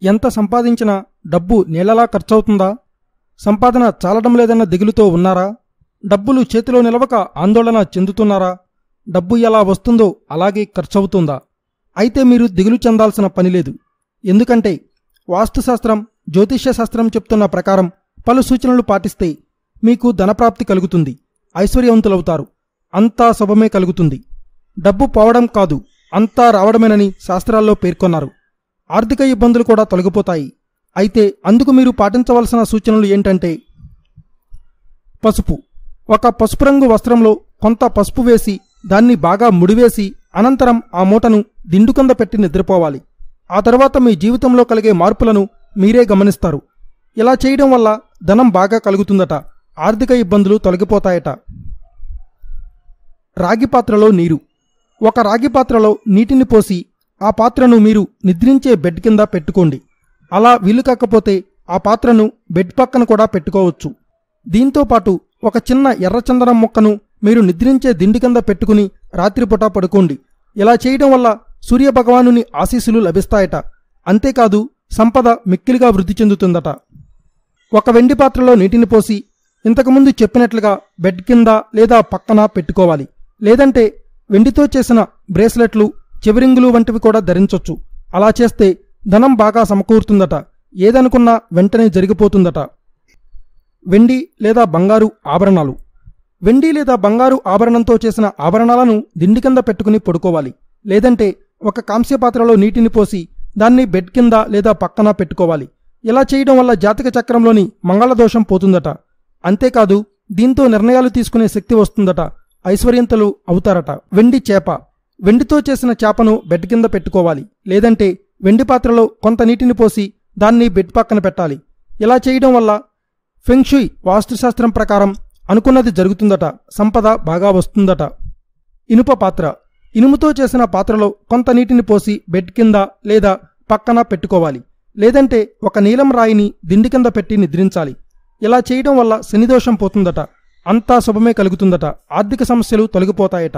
ఎంత సంపాదించినా డబ్బు నీళ్లలా ఖర్చవుతుందా? సంపాదన చాలడం లేదన్న దిగులుతో ఉన్నారా? డబ్బులు చేతిలో నిలవక ఆందోళన చెందుతున్నారా? డబ్బు ఎలా వస్తుందో అలాగే ఖర్చవుతుందా? అయితే మీరు దిగులు చెందాల్సిన పనిలేదు. ఎందుకంటే వాస్తుశాస్త్రం, జ్యోతిష్యశాస్త్రం చెప్తున్న ప్రకారం పలు సూచనలు పాటిస్తే మీకు ధనప్రాప్తి కలుగుతుంది, ఐశ్వర్యవంతులవుతారు, అంతా శుభమే కలుగుతుంది. డబ్బు పోవడం కాదు, అంతా రావడమేనని శాస్త్రాల్లో పేర్కొన్నారు. ఆర్థిక ఇబ్బందులు కూడా తొలగిపోతాయి. అయితే అందుకు మీరు పాటించవలసిన సూచనలు ఏంటంటే, పసుపు. ఒక పసుపు రంగు వస్త్రంలో కొంత పసుపు వేసి దాన్ని బాగా ముడివేసి అనంతరం ఆ మూటను దిండు కింద పెట్టి నిద్రపోవాలి. ఆ తర్వాత మీ జీవితంలో కలిగే మార్పులను మీరే గమనిస్తారు. ఇలా చేయడం వల్ల ధనం బాగా కలుగుతుందట, ఆర్థిక ఇబ్బందులు తొలగిపోతాయట. రాగి పాత్రలో నీరు. ఒక రాగి పాత్రలో నీటిని పోసి ఆ పాత్రను మీరు నిద్రించే బెడ్ కింద పెట్టుకోండి. అలా వీలు కాకపోతే ఆ పాత్రను బెడ్ పక్కన కూడా పెట్టుకోవచ్చు. దీంతోపాటు ఒక చిన్న ఎర్రచందనం మొక్కను మీరు నిద్రించే దిండు కింద పెట్టుకుని రాత్రిపూట పడుకోండి. ఇలా చేయడం వల్ల సూర్యభగవానుని ఆశీస్సులు లభిస్తాయట. అంతేకాదు సంపద మిక్కిలిగా వృద్ధి చెందుతుందట. ఒక వెండి పాత్రలో నీటిని పోసి ఇంతకుముందు చెప్పినట్లుగా బెడ్ కింద లేదా పక్కన పెట్టుకోవాలి. లేదంటే వెండితో చేసిన బ్రేస్లెట్లు, చెవిరింగులు వంటివి కూడా ధరించొచ్చు. అలా చేస్తే ధనం బాగా సమకూరుతుందట, ఏదనుకున్నా వెంటనే జరిగిపోతుందట. వెండి లేదా బంగారు ఆభరణాలు. వెండి లేదా బంగారు ఆభరణంతో చేసిన ఆభరణాలను దిండి కింద పెట్టుకుని పడుకోవాలి. లేదంటే ఒక కాంస్య పాత్రలో నీటిని పోసి దాన్ని బెడ్ కింద లేదా పక్కన పెట్టుకోవాలి. ఇలా చేయడం వల్ల జాతక చక్రంలోని మంగళదోషం పోతుందట. అంతేకాదు దీంతో నిర్ణయాలు తీసుకునే శక్తి వస్తుందట, ఐశ్వర్యంతులు అవుతారట. వెండి చేప. వెండితో చేసిన చేపను బెడ్ కింద పెట్టుకోవాలి. లేదంటే వెండి పాత్రలో కొంత నీటిని పోసి దాన్ని బెడ్ పక్కన పెట్టాలి. ఇలా చేయడం వల్ల ఫెంగ్షుయ్ వాస్తుశాస్త్రం ప్రకారం అనుకున్నది జరుగుతుందట, సంపద బాగా వస్తుందట. ఇనుప పాత్ర. ఇనుముతో చేసిన పాత్రలో కొంత నీటిని పోసి బెడ్ కింద లేదా పక్కన పెట్టుకోవాలి. లేదంటే ఒక నీలం రాయిని దిండి కింద పెట్టి నిద్రించాలి. ఇలా చేయడం వల్ల శనిదోషం పోతుందట, అంతా శుభమే కలుగుతుందట, ఆర్థిక సమస్యలు తొలగిపోతాయట.